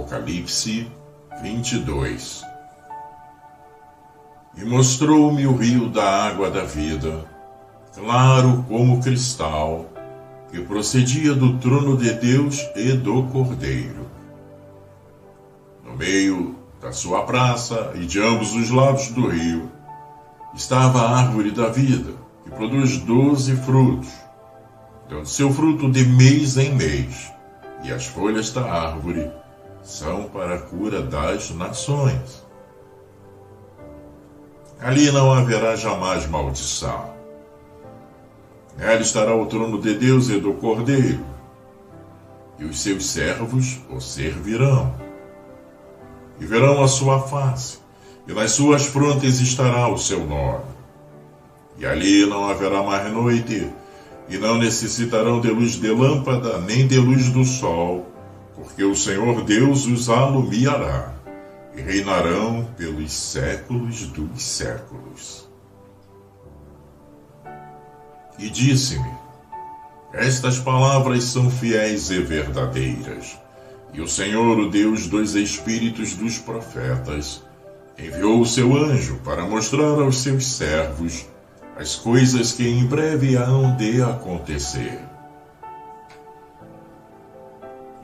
Apocalipse 22. E mostrou-me o rio da água da vida, claro como cristal, que procedia do trono de Deus e do Cordeiro. No meio da sua praça e de ambos os lados do rio estava a árvore da vida, que produz 12 frutos, dando seu fruto de mês em mês, e as folhas da árvore são para a cura das nações. Ali não haverá jamais maldição. Nela estará o trono de Deus e do Cordeiro, e os seus servos o servirão. E verão a sua face, e nas suas frontes estará o seu nome. E ali não haverá mais noite, e não necessitarão de luz de lâmpada, nem de luz do sol, porque o Senhor Deus os alumiará, e reinarão pelos séculos dos séculos. E disse-me: estas palavras são fiéis e verdadeiras. E o Senhor, o Deus dos espíritos dos profetas, enviou o seu anjo para mostrar aos seus servos as coisas que em breve hão de acontecer.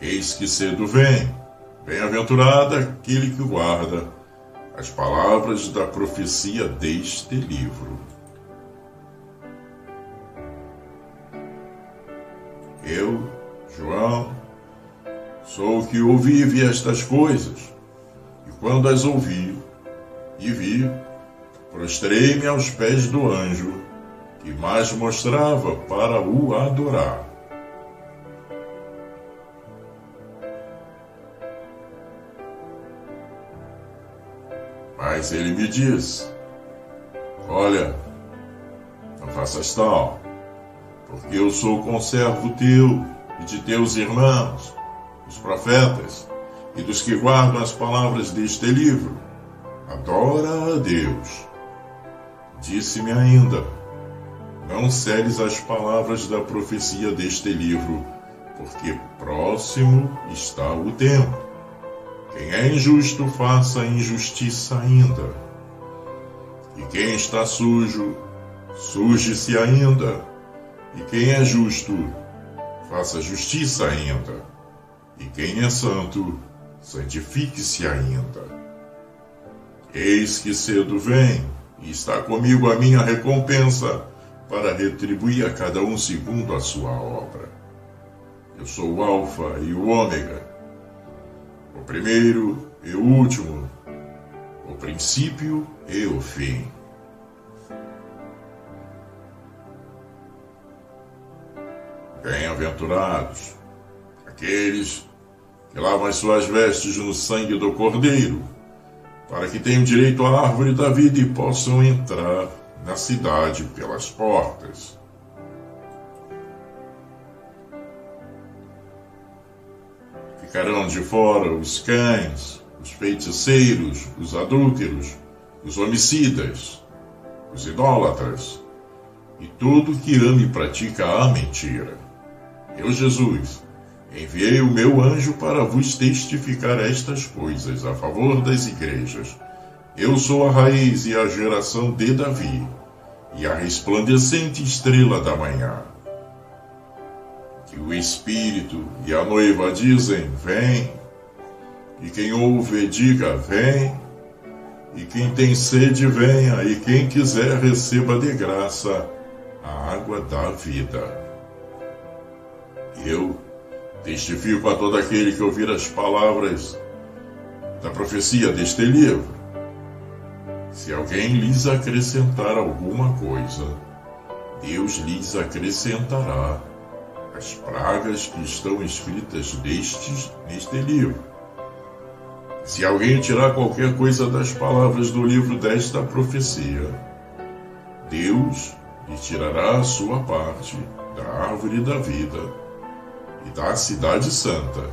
Eis que cedo vem, bem-aventurado aquele que guarda as palavras da profecia deste livro. Eu, João, sou o que ouvi e vi estas coisas, e quando as ouvi e vi, prostrei-me aos pés do anjo, que mais mostrava para o adorar. Mas ele me disse: olha, não faças tal, porque eu sou conservo teu e de teus irmãos, os profetas, e dos que guardam as palavras deste livro. Adora a Deus. Disse-me ainda: não seles as palavras da profecia deste livro, porque próximo está o tempo. Quem é injusto, faça a injustiça ainda. E quem está sujo, suje-se ainda. E quem é justo, faça justiça ainda. E quem é santo, santifique-se ainda. Eis que cedo vem, e está comigo a minha recompensa, para retribuir a cada um segundo a sua obra. Eu sou o Alfa e o Ômega, o primeiro e o último, o princípio e o fim. Bem-aventurados aqueles que lavam as suas vestes no sangue do Cordeiro, para que tenham direito à árvore da vida e possam entrar na cidade pelas portas. Ficarão de fora os cães, os feiticeiros, os adúlteros, os homicidas, os idólatras, e todo que ame e pratica a mentira. Eu, Jesus, enviei o meu anjo para vos testificar estas coisas a favor das igrejas. Eu sou a raiz e a geração de Davi, e a resplandecente estrela da manhã. Que o Espírito e a noiva dizem: vem, e quem ouve diga: vem, e quem tem sede venha, e quem quiser receba de graça a água da vida. Eu testifico a todo aquele que ouvir as palavras da profecia deste livro. Se alguém lhes acrescentar alguma coisa, Deus lhes acrescentará as pragas que estão escritas neste livro. Se alguém tirar qualquer coisa das palavras do livro desta profecia, Deus lhe tirará a sua parte da árvore da vida e da cidade santa,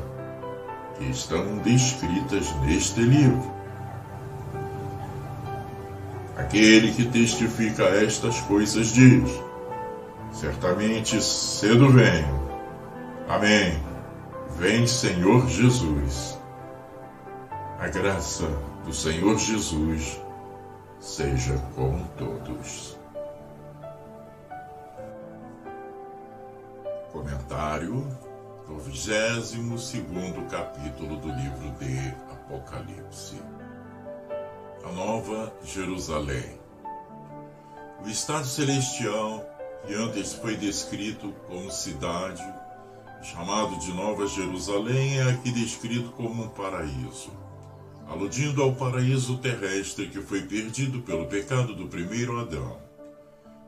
que estão descritas neste livro. Aquele que testifica estas coisas diz: certamente cedo venho. Amém. Vem, Senhor Jesus. A graça do Senhor Jesus seja com todos. Comentário do 22º capítulo do livro de Apocalipse. A Nova Jerusalém. O estado celestial, que antes foi descrito como cidade, chamado de Nova Jerusalém, é aqui descrito como um paraíso, aludindo ao paraíso terrestre que foi perdido pelo pecado do primeiro Adão.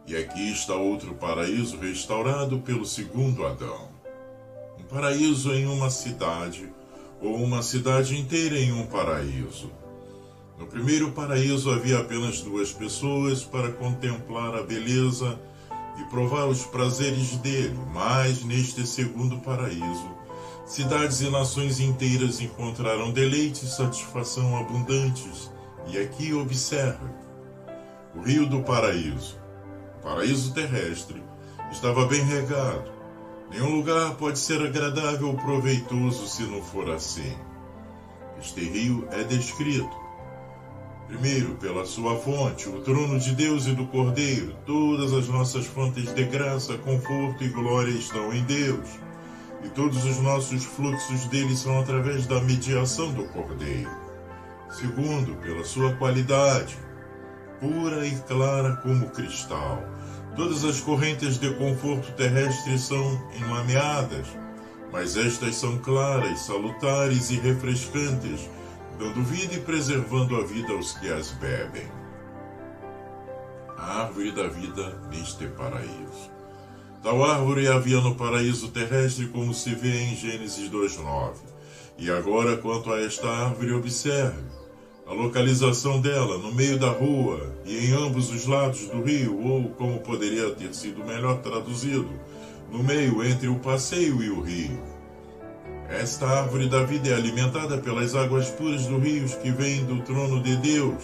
E aqui está outro paraíso restaurado pelo segundo Adão. Um paraíso em uma cidade, ou uma cidade inteira em um paraíso. No primeiro paraíso havia apenas duas pessoas para contemplar a beleza e provar os prazeres dele, mas neste segundo paraíso, cidades e nações inteiras encontraram deleite e satisfação abundantes. E aqui observe o rio do paraíso. O paraíso terrestre estava bem regado. Nenhum lugar pode ser agradável ou proveitoso se não for assim. Este rio é descrito, primeiro, pela sua fonte, o trono de Deus e do Cordeiro. Todas as nossas fontes de graça, conforto e glória estão em Deus. E todos os nossos fluxos dele são através da mediação do Cordeiro. Segundo, pela sua qualidade, pura e clara como cristal. Todas as correntes de conforto terrestre são enlameadas, mas estas são claras, salutares e refrescantes, dando vida e preservando a vida aos que as bebem. A árvore da vida neste paraíso. Tal árvore havia no paraíso terrestre, como se vê em Gênesis 2:9. E agora, quanto a esta árvore, observe a localização dela no meio da rua e em ambos os lados do rio, ou, como poderia ter sido melhor traduzido, no meio entre o passeio e o rio. Esta árvore da vida é alimentada pelas águas puras do rio que vêm do trono de Deus.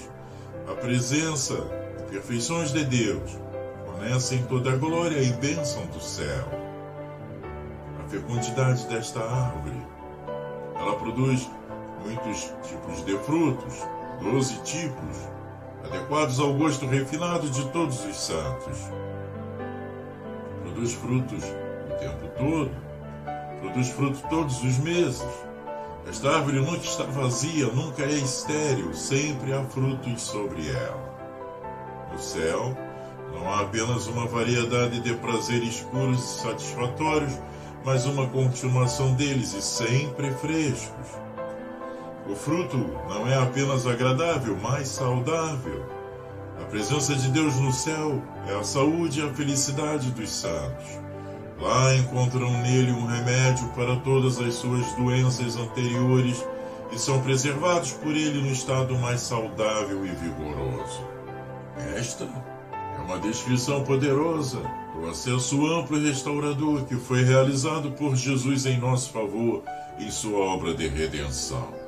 A presença e perfeições de Deus fornecem toda a glória e bênção do céu. A fecundidade desta árvore. Ela produz muitos tipos de frutos, 12 tipos, adequados ao gosto refinado de todos os santos. Produz frutos o tempo todo, produz fruto todos os meses. Esta árvore nunca está vazia, nunca é estéril, sempre há frutos sobre ela. No céu, não há apenas uma variedade de prazeres puros e satisfatórios, mas uma continuação deles e sempre frescos. O fruto não é apenas agradável, mas saudável. A presença de Deus no céu é a saúde e a felicidade dos santos. Lá encontram nele um remédio para todas as suas doenças anteriores e são preservados por ele no estado mais saudável e vigoroso. Esta é uma descrição poderosa do acesso amplo e restaurador que foi realizado por Jesus em nosso favor em sua obra de redenção.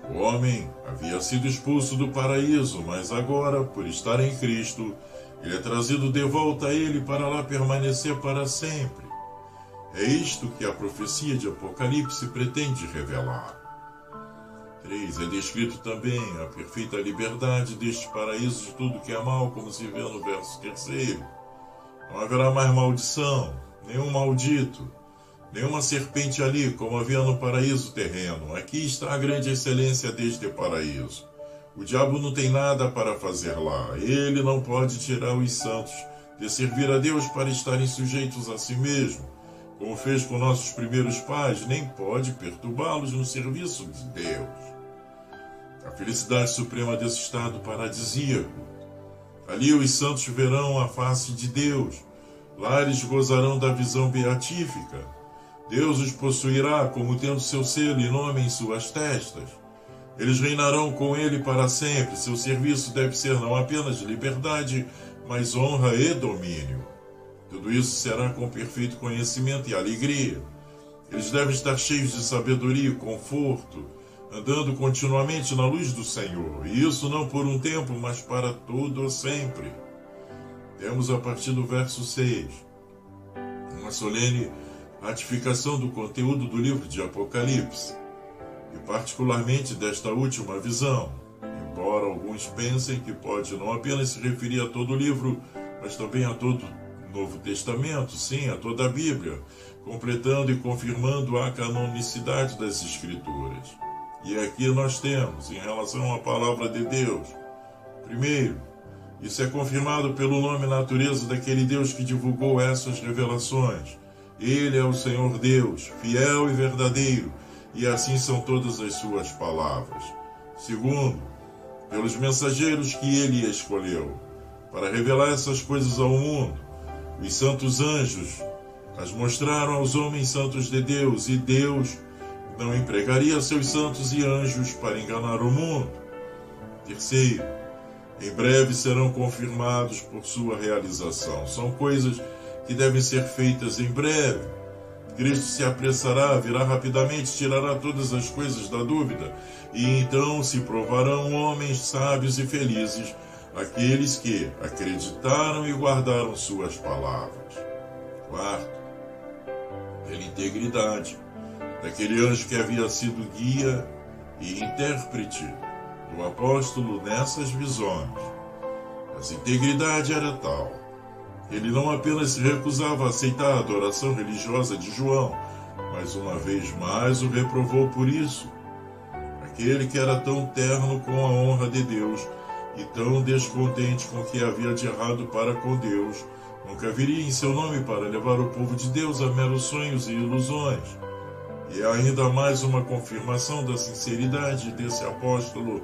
O homem havia sido expulso do paraíso, mas agora, por estar em Cristo, ele é trazido de volta a ele para lá permanecer para sempre. É isto que a profecia de Apocalipse pretende revelar. 3. É descrito também a perfeita liberdade deste paraíso de tudo que é mal, como se vê no verso 3. Não haverá mais maldição, nenhum maldito, nenhuma serpente ali, como havia no paraíso terreno. Aqui está a grande excelência deste paraíso. O diabo não tem nada para fazer lá. Ele não pode tirar os santos de servir a Deus para estarem sujeitos a si mesmo, como fez com nossos primeiros pais, nem pode perturbá-los no serviço de Deus. A felicidade suprema desse estado paradisíaco. Ali os santos verão a face de Deus. Lá eles gozarão da visão beatífica. Deus os possuirá como tendo seu selo e nome em suas testas. Eles reinarão com ele para sempre. Seu serviço deve ser não apenas liberdade, mas honra e domínio. Tudo isso será com perfeito conhecimento e alegria. Eles devem estar cheios de sabedoria e conforto, andando continuamente na luz do Senhor. E isso não por um tempo, mas para todo sempre. Temos a partir do verso 6 uma solene ratificação do conteúdo do livro de Apocalipse. e particularmente desta última visão, embora alguns pensem que pode não apenas se referir a todo o livro, mas também a todo o Novo Testamento, sim, a toda a Bíblia, completando e confirmando a canonicidade das Escrituras. E aqui nós temos, em relação à palavra de Deus, primeiro, isso é confirmado pelo nome e natureza daquele Deus que divulgou essas revelações. Ele é o Senhor Deus, fiel e verdadeiro, e assim são todas as suas palavras. Segundo, pelos mensageiros que ele escolheu, para revelar essas coisas ao mundo. Os santos anjos as mostraram aos homens santos de Deus, e Deus não empregaria seus santos e anjos para enganar o mundo. Terceiro, em breve serão confirmados por sua realização. São coisas que devem ser feitas em breve. Cristo se apressará, virá rapidamente, tirará todas as coisas da dúvida, e então se provarão homens sábios e felizes, aqueles que acreditaram e guardaram suas palavras. Quarto, pela integridade daquele anjo que havia sido guia e intérprete do apóstolo nessas visões. Essa integridade era tal que ele não apenas se recusava a aceitar a adoração religiosa de João, mas uma vez mais o reprovou por isso. Aquele que era tão terno com a honra de Deus e tão descontente com o que havia de errado para com Deus, nunca viria em seu nome para levar o povo de Deus a meros sonhos e ilusões. E é ainda mais uma confirmação da sinceridade desse apóstolo,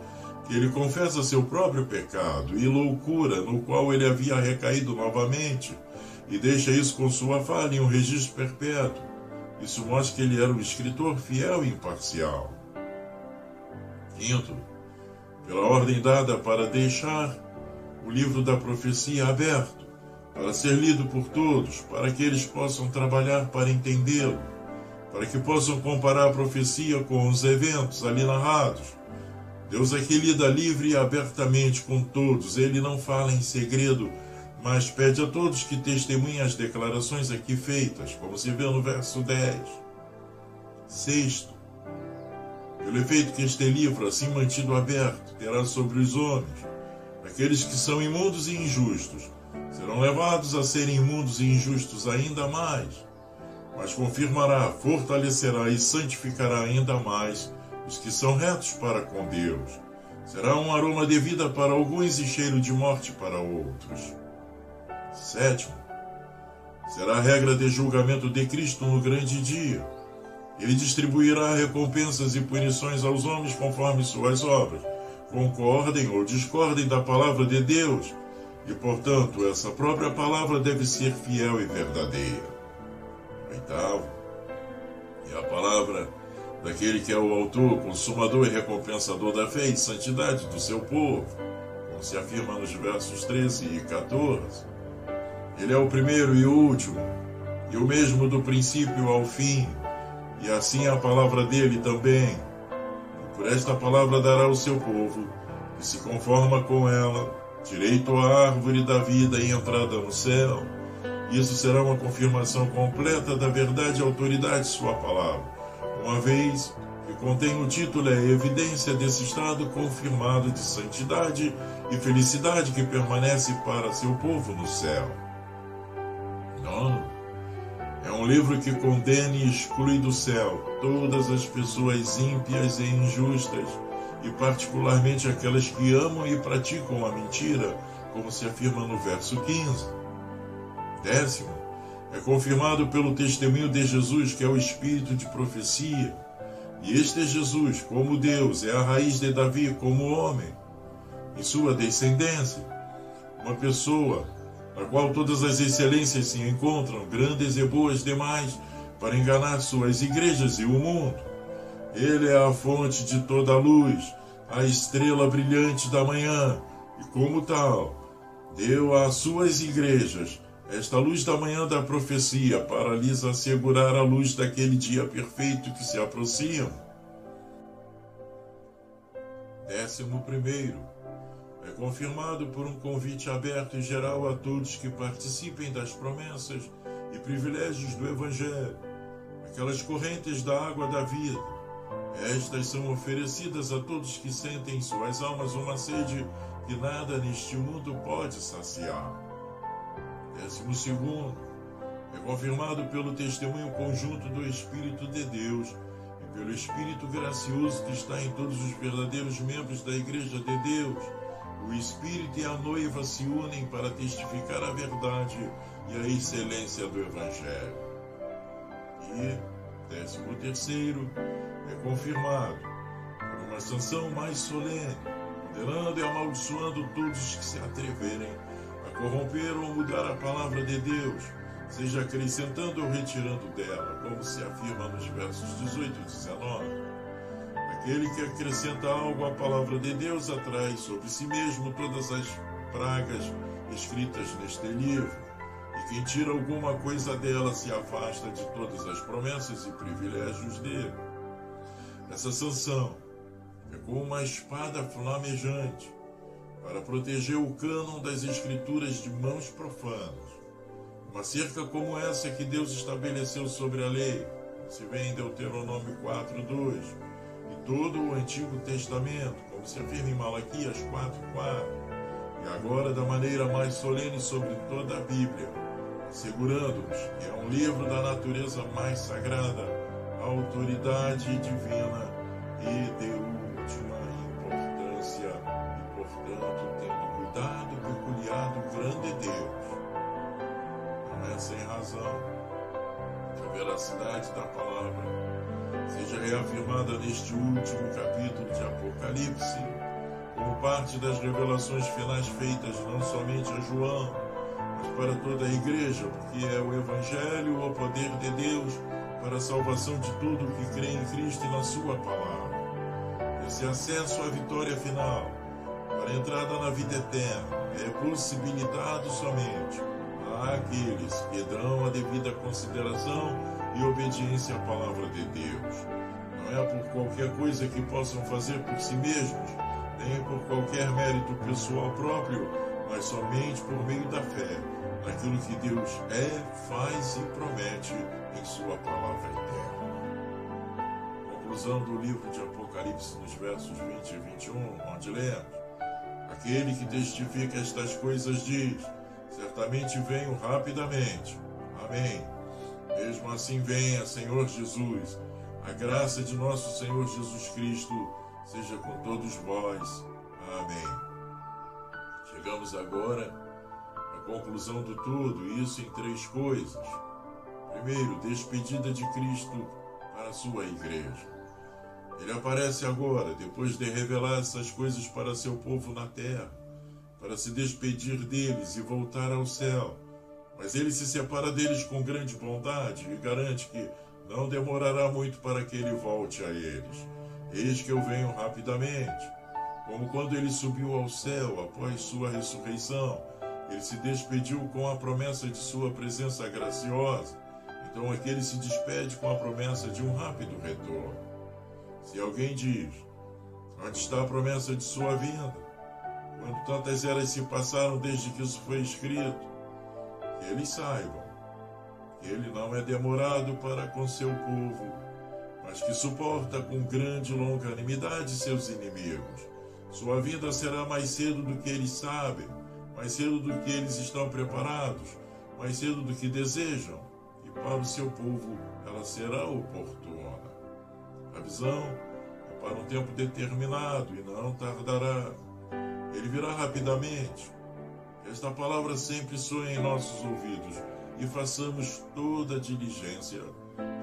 que ele confessa seu próprio pecado e loucura no qual ele havia recaído novamente, e deixa isso com sua fala em um registro perpétuo. Isso mostra que ele era um escritor fiel e imparcial. Quinto, pela ordem dada para deixar o livro da profecia aberto, para ser lido por todos, para que eles possam trabalhar para entendê-lo, para que possam comparar a profecia com os eventos ali narrados. Deus aqui lida livre e abertamente com todos. Ele não fala em segredo, mas pede a todos que testemunhem as declarações aqui feitas, como se vê no verso 10. Sexto, pelo efeito que este livro, assim mantido aberto, terá sobre os homens, aqueles que são imundos e injustos, serão levados a serem imundos e injustos ainda mais, mas confirmará, fortalecerá e santificará ainda mais os que são retos para com Deus. Será um aroma de vida para alguns e cheiro de morte para outros. Sétimo, será a regra de julgamento de Cristo no grande dia. Ele distribuirá recompensas e punições aos homens conforme suas obras, concordem ou discordem da palavra de Deus, e, portanto, essa própria palavra deve ser fiel e verdadeira. Oitavo, é a palavra daquele que é o autor, consumador e recompensador da fé e santidade do seu povo, como se afirma nos versos 13 e 14. Ele é o primeiro e o último, e o mesmo do princípio ao fim, e assim a palavra dele também. E por esta palavra dará ao seu povo, que se conforma com ela, direito à árvore da vida e entrada no céu. Isso será uma confirmação completa da verdade e autoridade de sua palavra, uma vez que contém o título, é a evidência desse estado confirmado de santidade e felicidade que permanece para seu povo no céu. Nono, é um livro que condena e exclui do céu todas as pessoas ímpias e injustas, e particularmente aquelas que amam e praticam a mentira, como se afirma no verso 15. Décimo, é confirmado pelo testemunho de Jesus, que é o espírito de profecia. E este é Jesus, como Deus, é a raiz de Davi como homem, em sua descendência. Uma pessoa na qual todas as excelências se encontram, grandes e boas demais, para enganar suas igrejas e o mundo. Ele é a fonte de toda a luz, a estrela brilhante da manhã, e como tal, deu às suas igrejas esta luz da manhã da profecia, para lhes assegurar a luz daquele dia perfeito que se aproxima. 11º, é confirmado por um convite aberto e geral a todos que participem das promessas e privilégios do Evangelho, aquelas correntes da água da vida, Estas são oferecidas a todos que sentem em suas almas uma sede que nada neste mundo pode saciar. 12º, é confirmado pelo testemunho conjunto do Espírito de Deus e pelo Espírito gracioso que está em todos os verdadeiros membros da Igreja de Deus. O Espírito e a noiva se unem para testificar a verdade e a excelência do Evangelho. E 13º, é confirmado por uma sanção mais solene, condenando e amaldiçoando todos os que se atreverem a corromper ou mudar a palavra de Deus, seja acrescentando ou retirando dela, como se afirma nos versos 18 e 19. Aquele que acrescenta algo à palavra de Deus atrai sobre si mesmo todas as pragas escritas neste livro, e quem tira alguma coisa dela se afasta de todas as promessas e privilégios dele. Essa sanção é como uma espada flamejante para proteger o cânon das Escrituras de mãos profanas. Uma cerca como essa que Deus estabeleceu sobre a lei, se vê em Deuteronômio 4:2, e todo o Antigo Testamento, como se afirma em Malaquias 4:4, e agora da maneira mais solene sobre toda a Bíblia, assegurando-nos que é um livro da natureza mais sagrada, autoridade divina e de última importância, e portanto tendo cuidado peculiar do grande Deus. Não é sem razão que a veracidade da palavra seja reafirmada neste último capítulo de Apocalipse, como parte das revelações finais feitas não somente a João, mas para toda a igreja, porque é o Evangelho, o poder de Deus, para a salvação de todo o que crê em Cristo e na sua palavra. Esse acesso à vitória final, para a entrada na vida eterna, é possibilitado somente àqueles que dão a devida consideração e obediência à palavra de Deus. Não é por qualquer coisa que possam fazer por si mesmos, nem por qualquer mérito pessoal próprio, mas somente por meio da fé, naquilo que Deus é, faz e promete em sua palavra eterna. Conclusão do livro de Apocalipse nos versos 20 e 21, onde lemos: aquele que testifica estas coisas diz: certamente venho rapidamente. Amém. Mesmo assim venha, Senhor Jesus. A graça de nosso Senhor Jesus Cristo seja com todos vós. Amém. Chegamos agora à conclusão do tudo, e isso em 3 coisas. Primeiro, despedida de Cristo para a sua igreja. Ele aparece agora, depois de revelar essas coisas para seu povo na terra, para se despedir deles e voltar ao céu. Mas ele se separa deles com grande bondade e garante que não demorará muito para que ele volte a eles. Eis que eu venho rapidamente. Como quando ele subiu ao céu após sua ressurreição, ele se despediu com a promessa de sua presença graciosa. Então aqui ele se despede com a promessa de um rápido retorno. Se alguém diz: onde está a promessa de sua vinda? Quando tantas eras se passaram desde que isso foi escrito, que eles saibam que ele não é demorado para com seu povo, mas que suporta com grande longanimidade seus inimigos. Sua vinda será mais cedo do que eles sabem, mais cedo do que eles estão preparados, mais cedo do que desejam, e para o seu povo ela será oportuna. A visão é para um tempo determinado e não tardará. Ele virá rapidamente. Esta palavra sempre soe em nossos ouvidos e façamos toda a diligência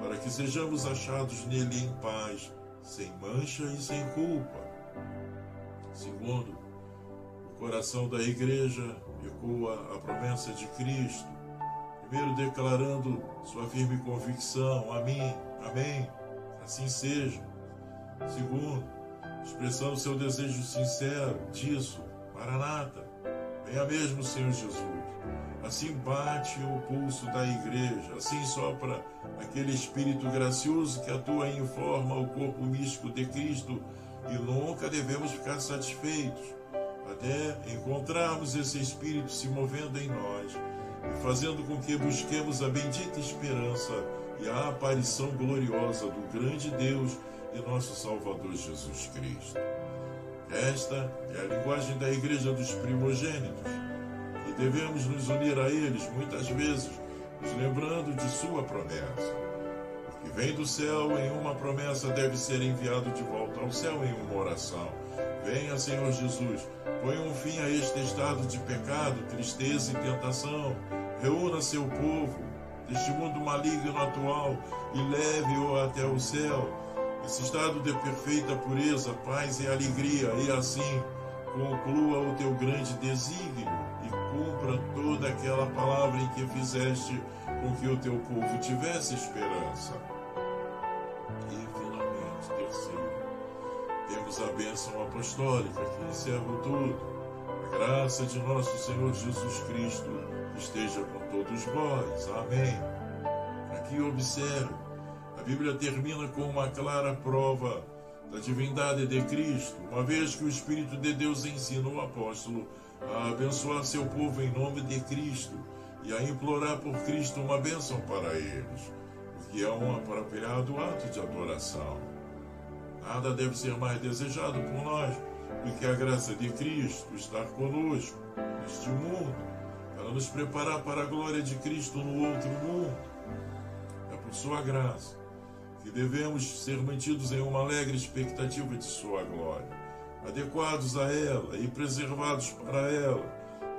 para que sejamos achados nele em paz, sem mancha e sem culpa. Segundo, o coração da igreja ecoa a promessa de Cristo, primeiro declarando sua firme convicção: amém, amém, assim seja. Segundo, expressando seu desejo sincero disso: Maranata, venha mesmo, Senhor Jesus. Assim bate o pulso da igreja, assim sopra aquele Espírito gracioso que atua e informa o corpo místico de Cristo, e nunca devemos ficar satisfeitos, até encontrarmos esse Espírito se movendo em nós e fazendo com que busquemos a bendita esperança e a aparição gloriosa do grande Deus e nosso Salvador Jesus Cristo. Esta é a linguagem da Igreja dos primogênitos, e devemos nos unir a eles muitas vezes, nos lembrando de sua promessa. O que vem do céu em uma promessa deve ser enviado de volta ao céu em uma oração. Venha, Senhor Jesus, põe um fim a este estado de pecado, tristeza e tentação. Reúna seu povo deste mundo maligno atual e leve-o até o céu. Esse estado de perfeita pureza, paz e alegria, e assim conclua o teu grande desígnio e cumpra toda aquela palavra em que fizeste com que o teu povo tivesse esperança. E finalmente, terceiro, temos a bênção apostólica que encerra tudo. A graça de nosso Senhor Jesus Cristo esteja com todos vós. Amém. Aqui observe. A Bíblia termina com uma clara prova da divindade de Cristo, uma vez que o Espírito de Deus ensina o apóstolo a abençoar seu povo em nome de Cristo e a implorar por Cristo uma bênção para eles, o que é um apropriado ato de adoração. Nada deve ser mais desejado por nós do que a graça de Cristo estar conosco neste mundo, para nos preparar para a glória de Cristo no outro mundo. É por sua graça que devemos ser mantidos em uma alegre expectativa de sua glória, adequados a ela e preservados para ela,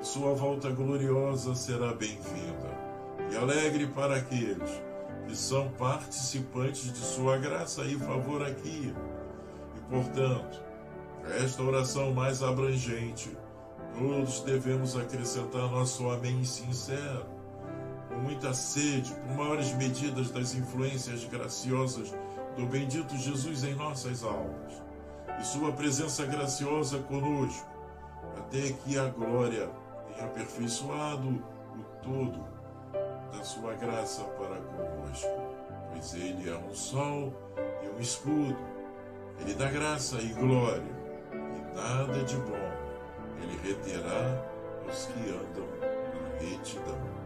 e sua volta gloriosa será bem-vinda e alegre para aqueles que são participantes de sua graça e favor aqui. E, portanto, a esta oração mais abrangente, todos devemos acrescentar nosso amém sincero, com muita sede, por maiores medidas das influências graciosas do bendito Jesus em nossas almas, e sua presença graciosa conosco, até que a glória tenha aperfeiçoado o todo da sua graça para conosco, pois ele é um sol e um escudo, ele dá graça e glória, e nada de bom ele reterá aos que andam na retidão.